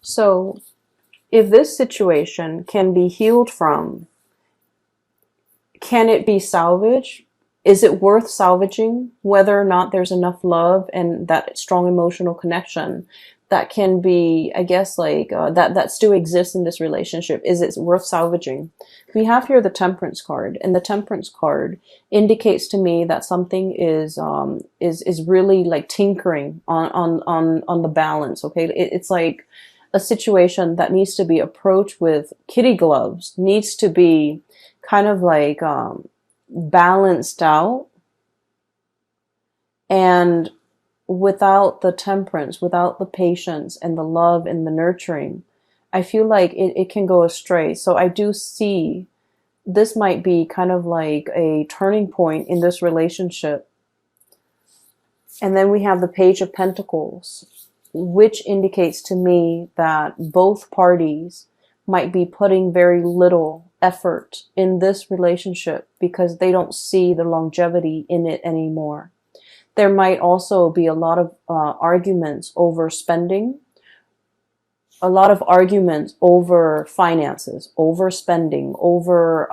So if this situation can be healed from, can it be salvaged? Is it worth salvaging? Whether or not there's enough love and that strong emotional connection that can be, I guess, like that still exists in this relationship. Is it worth salvaging? We have here the Temperance card, and the Temperance card indicates to me that something is really like tinkering on the balance. Okay, it's like a situation that needs to be approached with kitty gloves, needs to be kind of like balanced out. And without the temperance, without the patience and the love and the nurturing, I feel like it can go astray. So I do see this might be kind of like a turning point in this relationship. And then we have the Page of Pentacles, which indicates to me that both parties might be putting very little effort in this relationship because they don't see the longevity in it anymore. There might also be a lot of arguments over spending, a lot of arguments over finances, over spending, over,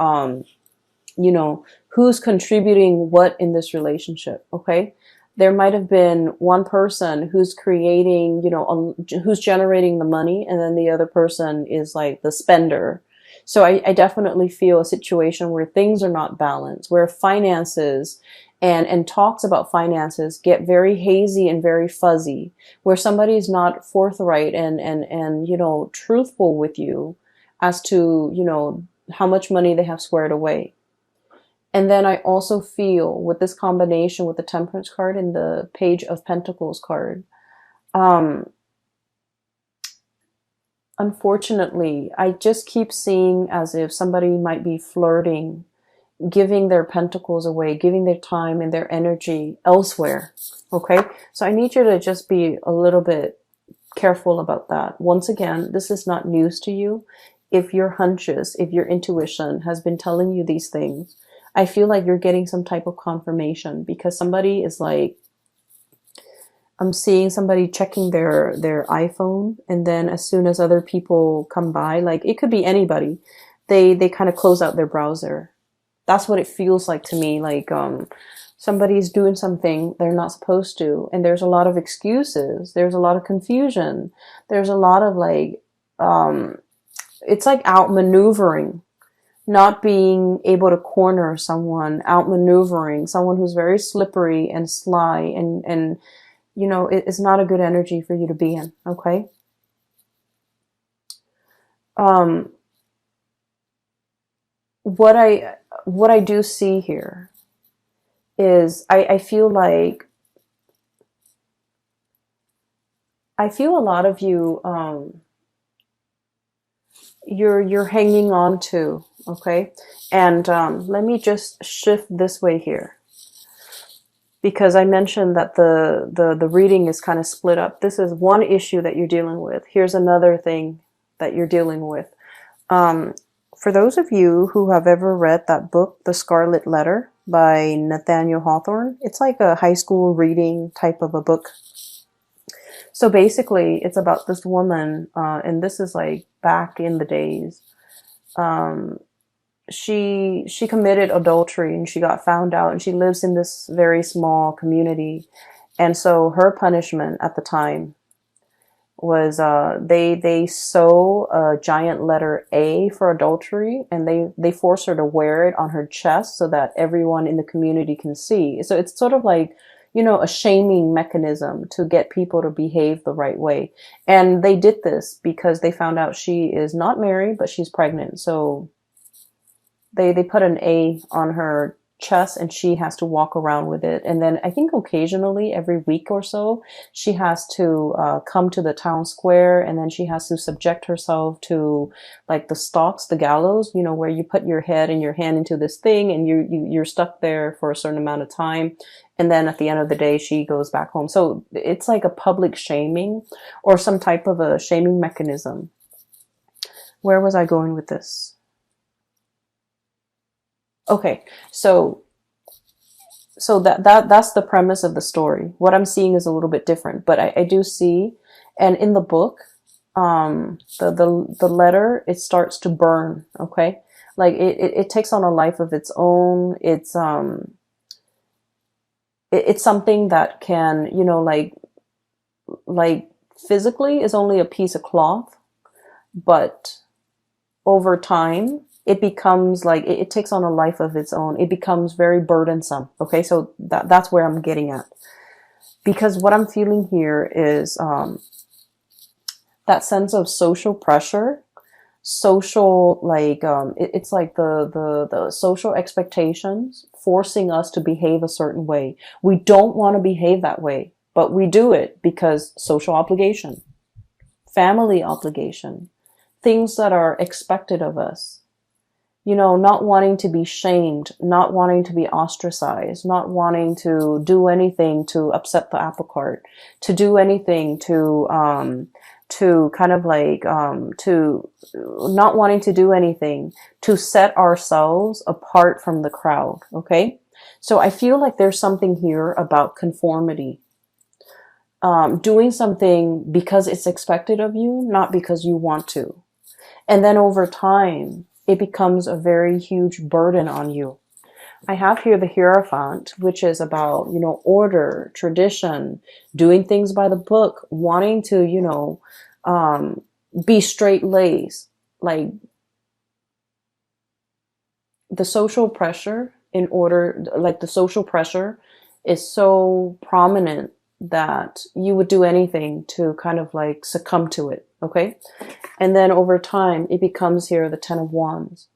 who's contributing what in this relationship, okay? There might have been one person who's creating, who's generating the money, and then the other person is like the spender. So I definitely feel a situation where things are not balanced, where finances and talks about finances get very hazy and very fuzzy, where somebody is not forthright and truthful with you as to, how much money they have squared away. And then I also feel with this combination with the Temperance card and the Page of Pentacles card, unfortunately, I just keep seeing as if somebody might be flirting, giving their pentacles away, giving their time and their energy elsewhere. Okay, so I need you to just be a little bit careful about that. Once again, this is not news to you. If your hunches, if your intuition has been telling you these things, I feel like you're getting some type of confirmation, because somebody is like, I'm seeing somebody checking their iPhone, and then as soon as other people come by, like it could be anybody, they kind of close out their browser. That's what it feels like to me. Like somebody's doing something they're not supposed to, and there's a lot of excuses. There's a lot of confusion. There's a lot of like, it's like outmaneuvering, not being able to corner someone, outmaneuvering someone who's very slippery and sly, and it's not a good energy for you to be in. Okay. What I do see here is I feel like a lot of you you're hanging on to, okay? And let me just shift this way here, because I mentioned that the reading is kind of split up. This is one issue that you're dealing with. Here's another thing that you're dealing with. For those of you who have ever read that book, The Scarlet Letter by Nathaniel Hawthorne, it's like a high school reading type of a book. So basically, it's about this woman, and this is like back in the days. She committed adultery, and she got found out, and she lives in this very small community. And so her punishment at the time was they sew a giant letter A for adultery, and they force her to wear it on her chest so that everyone in the community can see. So it's sort of like, a shaming mechanism to get people to behave the right way. And they did this because they found out she is not married, but she's pregnant. So they put an A on her chest, and she has to walk around with it. And then I think occasionally every week or so, she has to come to the town square, and then she has to subject herself to like the stocks, the gallows, where you put your head and your hand into this thing, and you're stuck there for a certain amount of time. And then at the end of the day, she goes back home. So it's like a public shaming, or some type of a shaming mechanism. Where was I going with this? Okay, so that's the premise of the story. What I'm seeing is a little bit different, but I do see, and in the book, The letter, it starts to burn. Okay. Like it takes on a life of its own. It's something that can, like physically is only a piece of cloth, but over time it becomes like it takes on a life of its own. It becomes very burdensome. Okay. So that's where I'm getting at, because what I'm feeling here is, that sense of social pressure, social, like, it's like the social expectations forcing us to behave a certain way. We don't want to behave that way, but we do it because social obligation, family obligation, things that are expected of us. Not wanting to be shamed, not wanting to be ostracized, not wanting to do anything to upset the apple cart, to do anything to kind of like, to not wanting to do anything to set ourselves apart from the crowd. Okay. So I feel like there's something here about conformity. Doing something because it's expected of you, not because you want to. And then over time, it becomes a very huge burden on you. I have here the Hierophant, which is about, order, tradition, doing things by the book, wanting to, be straight-laced. Like, the social pressure the social pressure is so prominent that you would do anything to kind of like succumb to it. Okay. And then over time, it becomes here the Ten of Wands,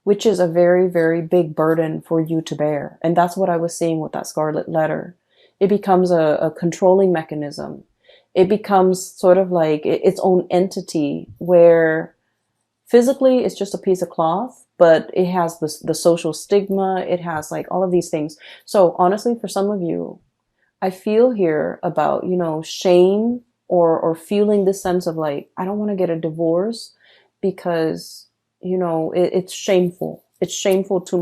which is a very, very big burden for you to bear. And that's what I was seeing with that Scarlet Letter. It becomes a controlling mechanism. It becomes sort of like its own entity, where physically it's just a piece of cloth, but it has the social stigma. It has like all of these things. So honestly, for some of you, I feel here about, shame, or feeling this sense of like, I don't want to get a divorce because, it's shameful. It's shameful to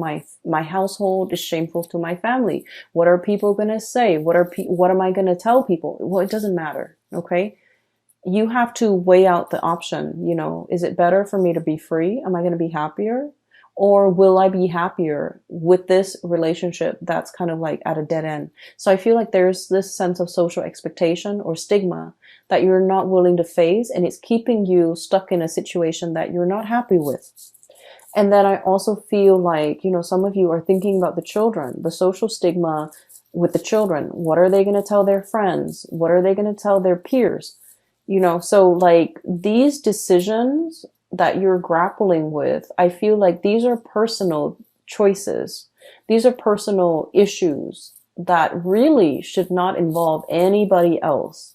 my household. It's shameful to my family. What are people going to say? What am I going to tell people? Well, it doesn't matter. Okay. You have to weigh out the option. Is it better for me to be free? Am I going to be happier? Or will I be happier with this relationship that's kind of like at a dead end? So I feel like there's this sense of social expectation or stigma that you're not willing to face, and it's keeping you stuck in a situation that you're not happy with. And then I also feel like, some of you are thinking about the children, the social stigma with the children. What are they going to tell their friends? What are they going to tell their peers? So like these decisions that you're grappling with, I feel like these are personal choices. These are personal issues that really should not involve anybody else.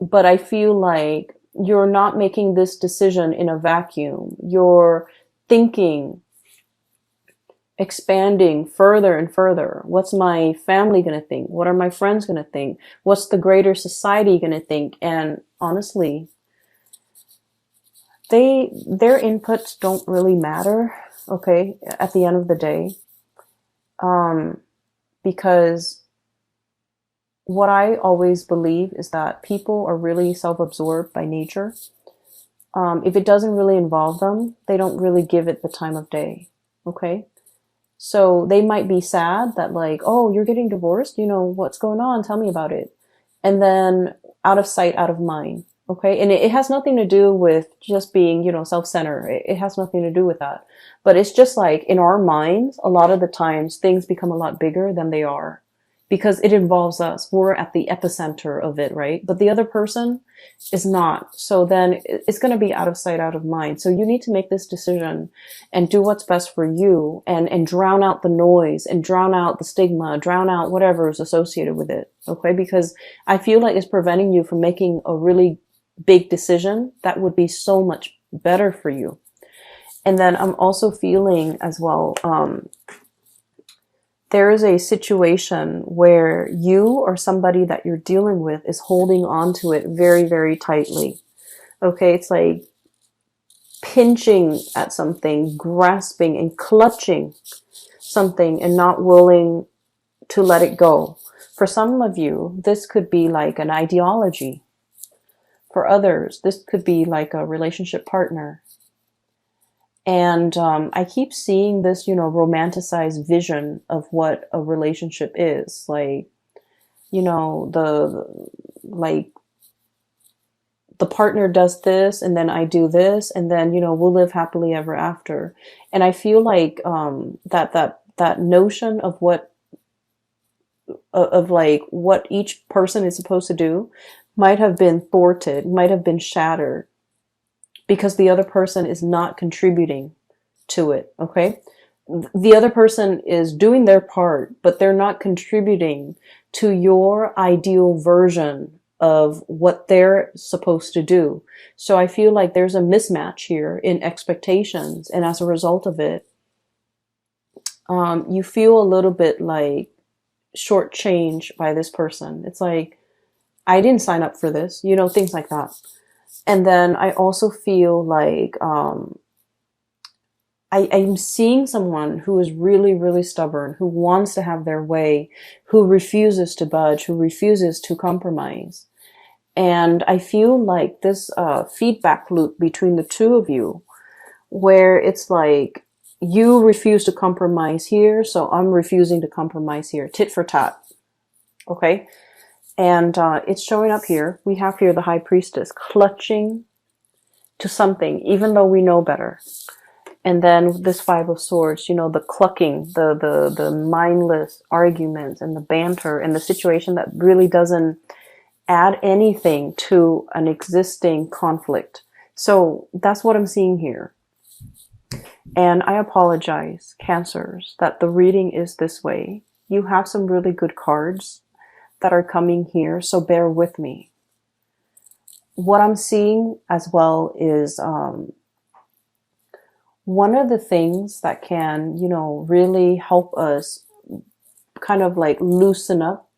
But I feel like you're not making this decision in a vacuum. You're thinking, expanding further and further. What's my family going to think? What are my friends going to think? What's the greater society going to think? And honestly, their inputs don't really matter, okay, at the end of the day. Because what I always believe is that people are really self-absorbed by nature. If it doesn't really involve them, they don't really give it the time of day, okay? So they might be sad that like, oh, you're getting divorced, what's going on? Tell me about it. And then out of sight, out of mind. Okay. And it has nothing to do with just being, self-centered. It has nothing to do with that. But it's just like in our minds, a lot of the times things become a lot bigger than they are because it involves us. We're at the epicenter of it, right? But the other person is not. So then it's going to be out of sight, out of mind. So you need to make this decision and do what's best for you, and drown out the noise and drown out the stigma, drown out whatever is associated with it. Okay. Because I feel like it's preventing you from making a really big decision that would be so much better for you. And then I'm also feeling as well, there is a situation where you or somebody that you're dealing with is holding on to it very, very tightly. Okay, it's like pinching at something, grasping and clutching something and not willing to let it go. For some of you, this could be like an ideology. For others, this could be like a relationship partner. And I keep seeing this, you know, romanticized vision of what a relationship is. Like, you know, like the partner does this and then I do this and then, you know, we'll live happily ever after. And I feel like that notion of like what each person is supposed to do might have been thwarted, might have been shattered because the other person is not contributing to it. Okay. The other person is doing their part, but they're not contributing to your ideal version of what they're supposed to do. So I feel like there's a mismatch here in expectations. And as a result of it, you feel a little bit like shortchanged by this person. It's like, I didn't sign up for this, you know, things like that. And then I also feel like I'm seeing someone who is really, really stubborn, who wants to have their way, who refuses to budge, who refuses to compromise. And I feel like this feedback loop between the two of you, where it's like, you refuse to compromise here, so I'm refusing to compromise here. Tit for tat. Okay? And it's showing up here. We have here the High Priestess clutching to something, even though we know better. And then this Five of Swords, you know, the clucking, the mindless arguments and the banter and the situation that really doesn't add anything to an existing conflict. So that's what I'm seeing here. And I apologize, Cancers, that the reading is this way. You have some really good cards that are coming here, so bear with me. What I'm seeing as well is one of the things that can, you know, really help us kind of like loosen up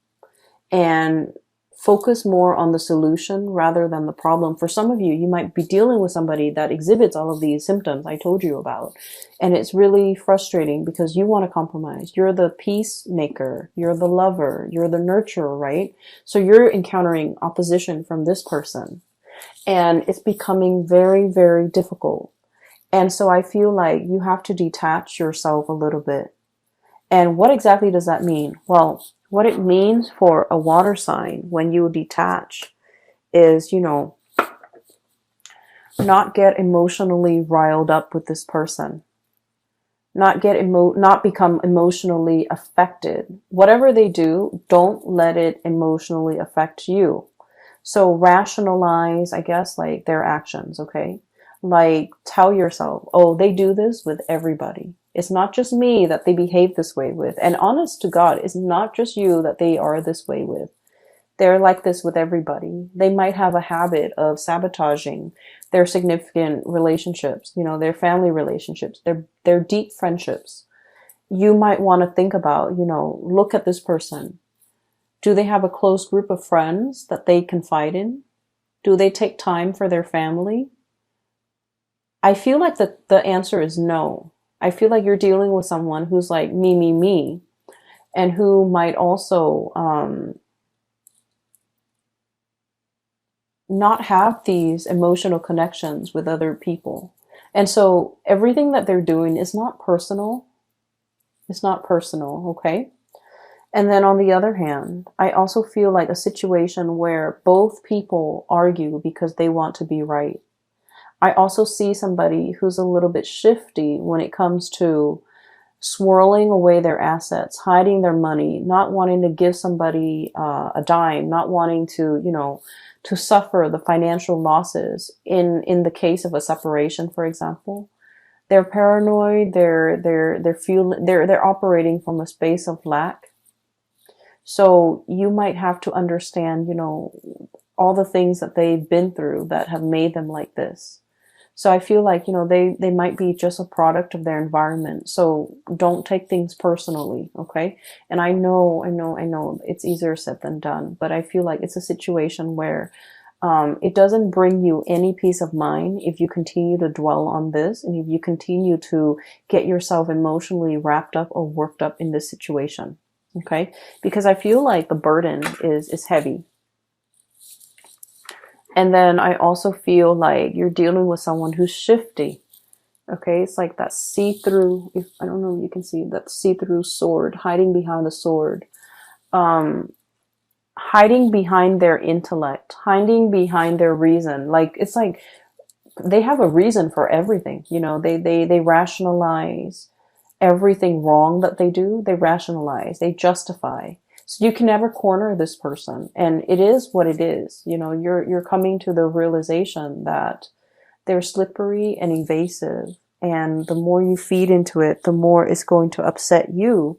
and focus more on the solution rather than the problem. For some of you, you might be dealing with somebody that exhibits all of these symptoms I told you about. And it's really frustrating because you want to compromise. You're the peacemaker. You're the lover. You're the nurturer, right? So you're encountering opposition from this person. And it's becoming very, very difficult. And so I feel like you have to detach yourself a little bit. And what exactly does that mean? Well, what it means for a water sign when you detach is, you know, not get emotionally riled up with this person. Not become emotionally affected. Whatever they do, don't let it emotionally affect you. So rationalize, I guess, like their actions, okay? Like tell yourself, oh, they do this with everybody. It's not just me that they behave this way with. And honest to God, it's not just you that they are this way with. They're like this with everybody. They might have a habit of sabotaging their significant relationships, you know, their family relationships, their deep friendships. You might want to think about, you know, look at this person. Do they have a close group of friends that they confide in? Do they take time for their family? I feel like the answer is no. I feel like you're dealing with someone who's like me, and who might also not have these emotional connections with other people. And so everything that they're doing is not personal. It's not personal, okay? And then on the other hand, I also feel like a situation where both people argue because they want to be right. I also see somebody who's a little bit shifty when it comes to swirling away their assets, hiding their money, not wanting to give somebody a dime, not wanting to, you know, to suffer the financial losses in the case of a separation, for example. They're paranoid. They're operating from a space of lack. So you might have to understand, you know, all the things that they've been through that have made them like this. So I feel like, you know, they might be just a product of their environment. So don't take things personally, okay? And I know it's easier said than done, but I feel like it's a situation where it doesn't bring you any peace of mind if you continue to dwell on this and if you continue to get yourself emotionally wrapped up or worked up in this situation, okay? Because I feel like the burden is heavy. And then I also feel like you're dealing with someone who's shifty. Okay, it's like that see-through, if I don't know if you can see that see-through sword, hiding behind the sword, um, hiding behind their intellect, hiding behind their reason. Like it's like they have a reason for everything. You know, they rationalize everything wrong that they do. They rationalize, they justify. So you can never corner this person, and it is what it is. You know, you're coming to the realization that they're slippery and evasive, and the more you feed into it, the more it's going to upset you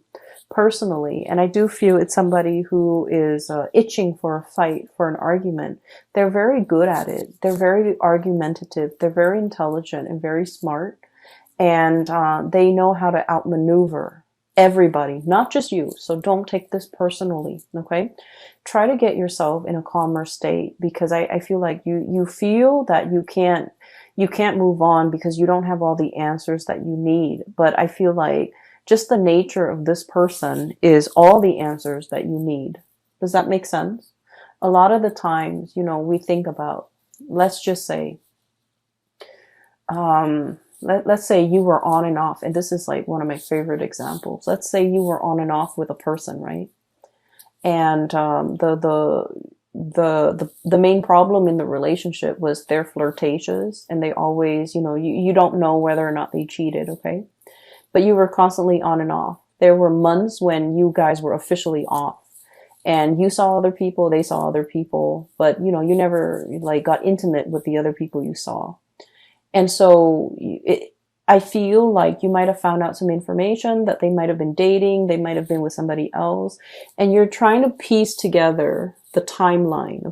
personally. And I do feel it's somebody who is itching for a fight, for an argument. They're very good at it. They're very argumentative. They're very intelligent and very smart. And they know how to outmaneuver everybody, not just you. So don't take this personally, okay? Try to get yourself in a calmer state, because I feel like you feel that you can't move on because you don't have all the answers that you need. But I feel like just the nature of this person is all the answers that you need. Does that make sense? A lot of the times, you know, we think about, let's just say, let's say you were on and off, and this is like one of my favorite examples. Let's say you were on and off with a person, right? And the main problem in the relationship was they're flirtatious, and they always, you know, you don't know whether or not they cheated, okay? But you were constantly on and off. There were months when you guys were officially off, and you saw other people, they saw other people, but you know, you never like got intimate with the other people you saw. And so I feel like you might have found out some information that they might have been dating, they might have been with somebody else, and you're trying to piece together the timeline.